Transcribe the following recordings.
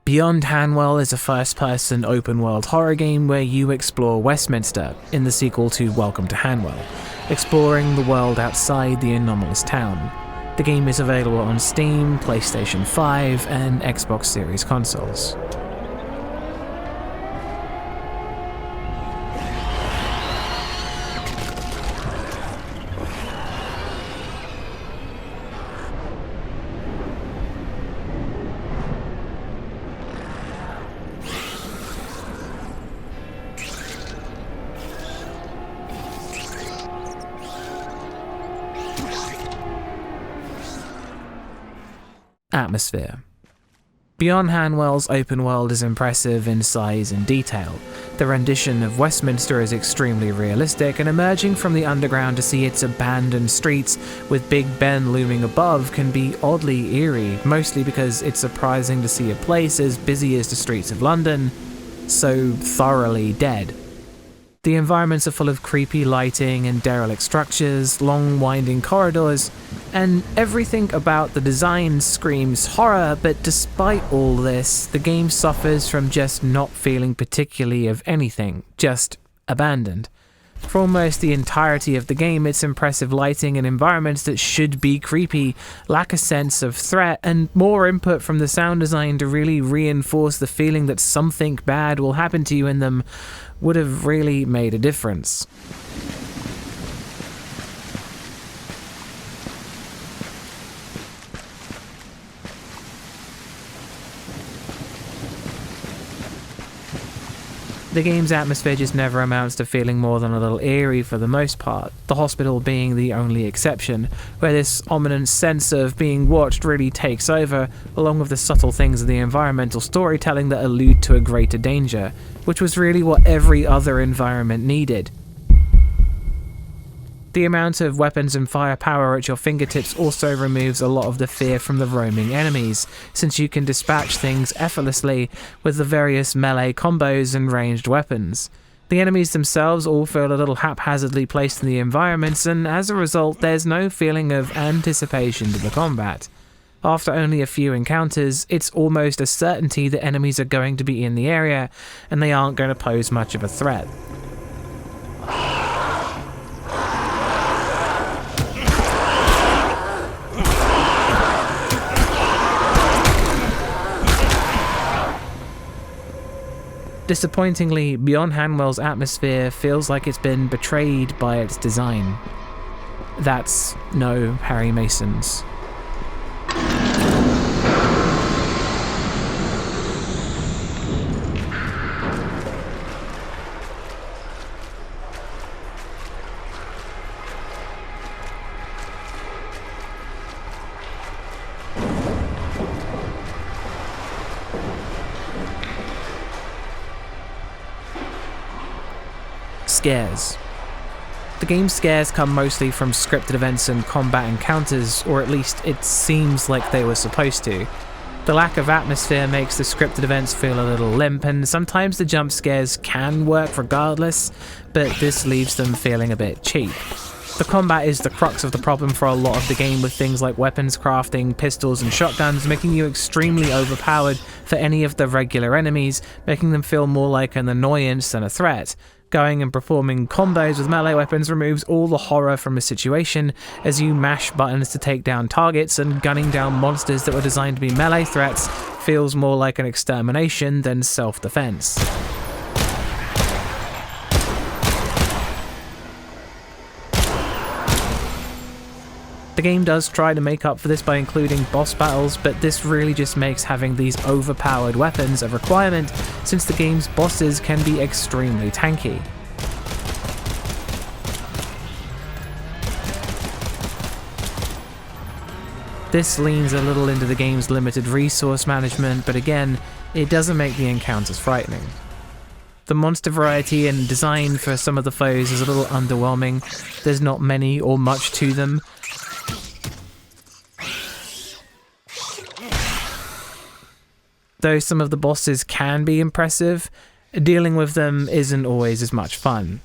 Beyond Hanwell is a first-person open-world horror game where you explore Westminster, in the sequel to Welcome to Hanwell, exploring the world outside the anomalous town. The game is available on Steam, PlayStation 5, and Xbox Series consoles. Atmosphere. Beyond Hanwell's open world is impressive in size and detail. The rendition of Westminster is extremely realistic, and emerging from the underground to see its abandoned streets with Big Ben looming above can be oddly eerie, mostly because it's surprising to see a place as busy as the streets of London so thoroughly dead. The environments are full of creepy lighting and derelict structures, long winding corridors, and everything about the design screams horror, but despite all this, the game suffers from just not feeling particularly of anything, just abandoned. For almost the entirety of the game, its impressive lighting and environments that should be creepy lack a sense of threat, and more input from the sound design to really reinforce the feeling that something bad will happen to you in them would have really made a difference. The game's atmosphere just never amounts to feeling more than a little eerie for the most part, the hospital being the only exception, where this ominous sense of being watched really takes over, along with the subtle things of the environmental storytelling that allude to a greater danger, which was really what every other environment needed. The amount of weapons and firepower at your fingertips also removes a lot of the fear from the roaming enemies, since you can dispatch things effortlessly with the various melee combos and ranged weapons. The enemies themselves all feel a little haphazardly placed in the environments, and as a result there's no feeling of anticipation to the combat. After only a few encounters, it's almost a certainty that enemies are going to be in the area, and they aren't going to pose much of a threat. Disappointingly, Beyond Hanwell's atmosphere feels like it's been betrayed by its design. That's no Harry Mason's. Scares. The game's scares come mostly from scripted events and combat encounters, or at least it seems like they were supposed to. The lack of atmosphere makes the scripted events feel a little limp, and sometimes the jump scares can work regardless, but this leaves them feeling a bit cheap. The combat is the crux of the problem for a lot of the game, with things like weapons crafting, pistols and shotguns making you extremely overpowered for any of the regular enemies, making them feel more like an annoyance than a threat. Going and performing combos with melee weapons removes all the horror from a situation as you mash buttons to take down targets, and gunning down monsters that were designed to be melee threats feels more like an extermination than self-defense. The game does try to make up for this by including boss battles, but this really just makes having these overpowered weapons a requirement, since the game's bosses can be extremely tanky. This leans a little into the game's limited resource management, but again, it doesn't make the encounters frightening. The monster variety and design for some of the foes is a little underwhelming. There's not many or much to them. Though some of the bosses can be impressive, dealing with them isn't always as much fun.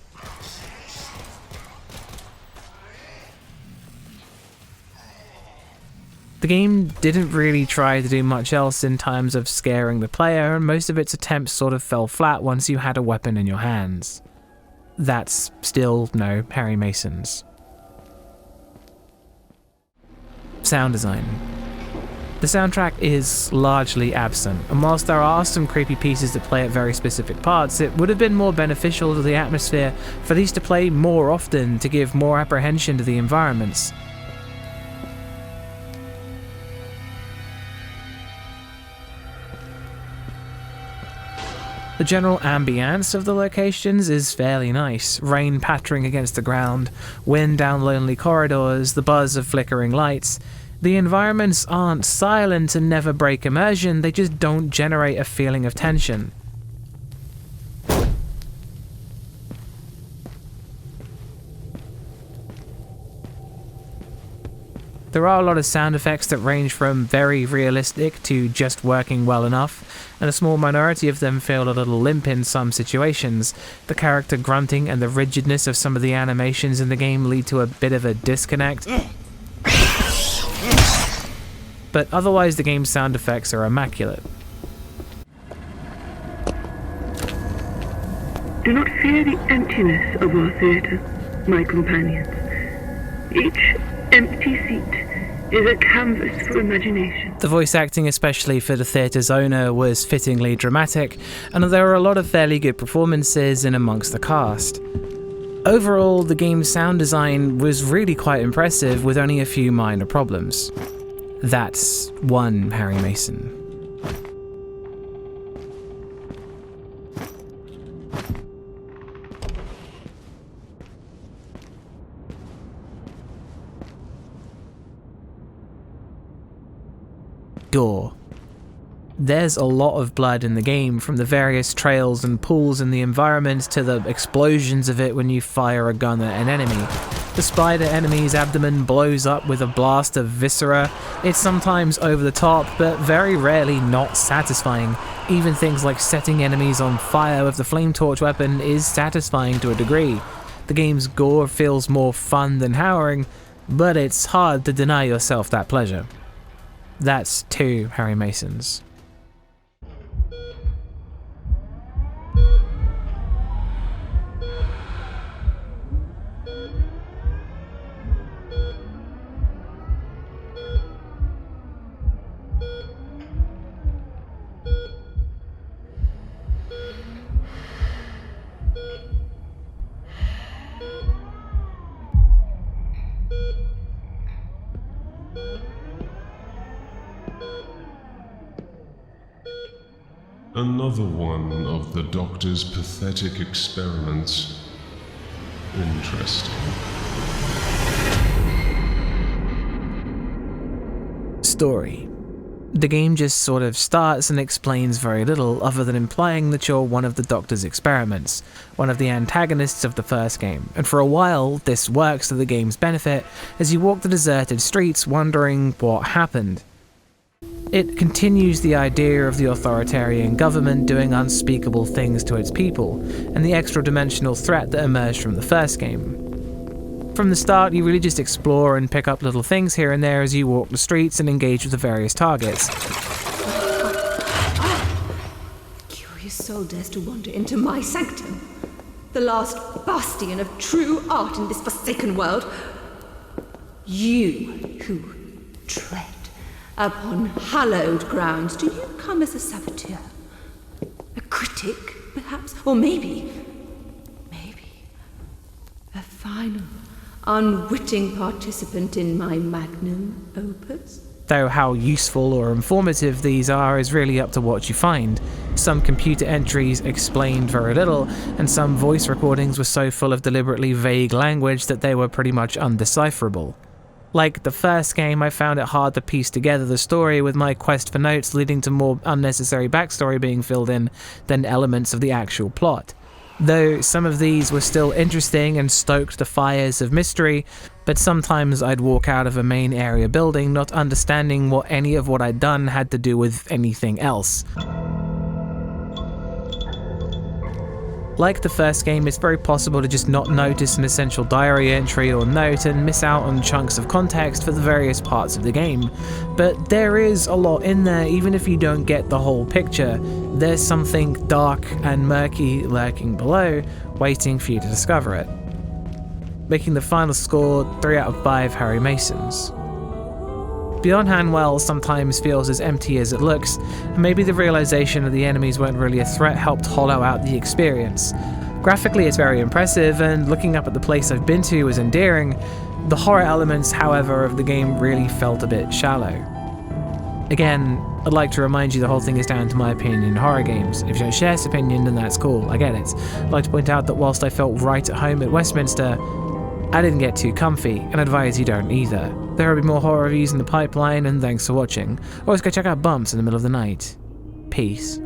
The game didn't really try to do much else in terms of scaring the player, and most of its attempts sort of fell flat once you had a weapon in your hands. That's still no Harry Masons. Sound design. The soundtrack is largely absent, and whilst there are some creepy pieces that play at very specific parts, it would have been more beneficial to the atmosphere for these to play more often to give more apprehension to the environments. The general ambience of the locations is fairly nice. Rain pattering against the ground, wind down lonely corridors, the buzz of flickering lights. The environments aren't silent and never break immersion, they just don't generate a feeling of tension. There are a lot of sound effects that range from very realistic to just working well enough, and a small minority of them feel a little limp in some situations. The character grunting and the rigidness of some of the animations in the game lead to a bit of a disconnect. But otherwise the game's sound effects are immaculate. Do not fear the emptiness of our theatre, my companions. Each empty seat is a canvas for imagination. The voice acting, especially for the theatre's owner, was fittingly dramatic, and there were a lot of fairly good performances in amongst the cast. Overall, the game's sound design was really quite impressive with only a few minor problems. That's one Harry Mason. Gore. There's a lot of blood in the game, from the various trails and pools in the environment to the explosions of it when you fire a gun at an enemy. The spider enemy's abdomen blows up with a blast of viscera. It's sometimes over the top, but very rarely not satisfying. Even things like setting enemies on fire with the flame torch weapon is satisfying to a degree. The game's gore feels more fun than harrowing, but it's hard to deny yourself that pleasure. That's two Harry Masons. Another one of the Doctor's pathetic experiments. Interesting. Story. The game just sort of starts and explains very little other than implying that you're one of the Doctor's experiments, one of the antagonists of the first game, and for a while this works to the game's benefit as you walk the deserted streets wondering what happened. It continues the idea of the authoritarian government doing unspeakable things to its people, and the extra-dimensional threat that emerged from the first game. From the start, you really just explore and pick up little things here and there as you walk the streets and engage with the various targets. Curious soul dares to wander into my sanctum, the last bastion of true art in this forsaken world. You who tread upon hallowed grounds, do you come as a saboteur? A critic, perhaps? Or maybe a final, unwitting participant in my magnum opus? Though how useful or informative these are is really up to what you find. Some computer entries explained very little, and some voice recordings were so full of deliberately vague language that they were pretty much undecipherable. Like the first game, I found it hard to piece together the story, with my quest for notes leading to more unnecessary backstory being filled in than elements of the actual plot. Though some of these were still interesting and stoked the fires of mystery, but sometimes I'd walk out of a main area building not understanding what any of what I'd done had to do with anything else. Like the first game, it's very possible to just not notice an essential diary entry or note and miss out on chunks of context for the various parts of the game. But there is a lot in there, even if you don't get the whole picture. There's something dark and murky lurking below, waiting for you to discover it. Making the final score 3 out of 5 Harry Masons. Beyond Hanwell sometimes feels as empty as it looks, and maybe the realization that the enemies weren't really a threat helped hollow out the experience. Graphically it's very impressive, and looking up at the place I've been to was endearing. The horror elements, however, of the game really felt a bit shallow. Again, I'd like to remind you the whole thing is down to my opinion in horror games. If you don't share this opinion, then that's cool, I get it. I'd like to point out that whilst I felt right at home at Westminster, I didn't get too comfy, and advise you don't either. There will be more horror reviews in the pipeline, and thanks for watching. Always go check out Bumps in the middle of the night. Peace.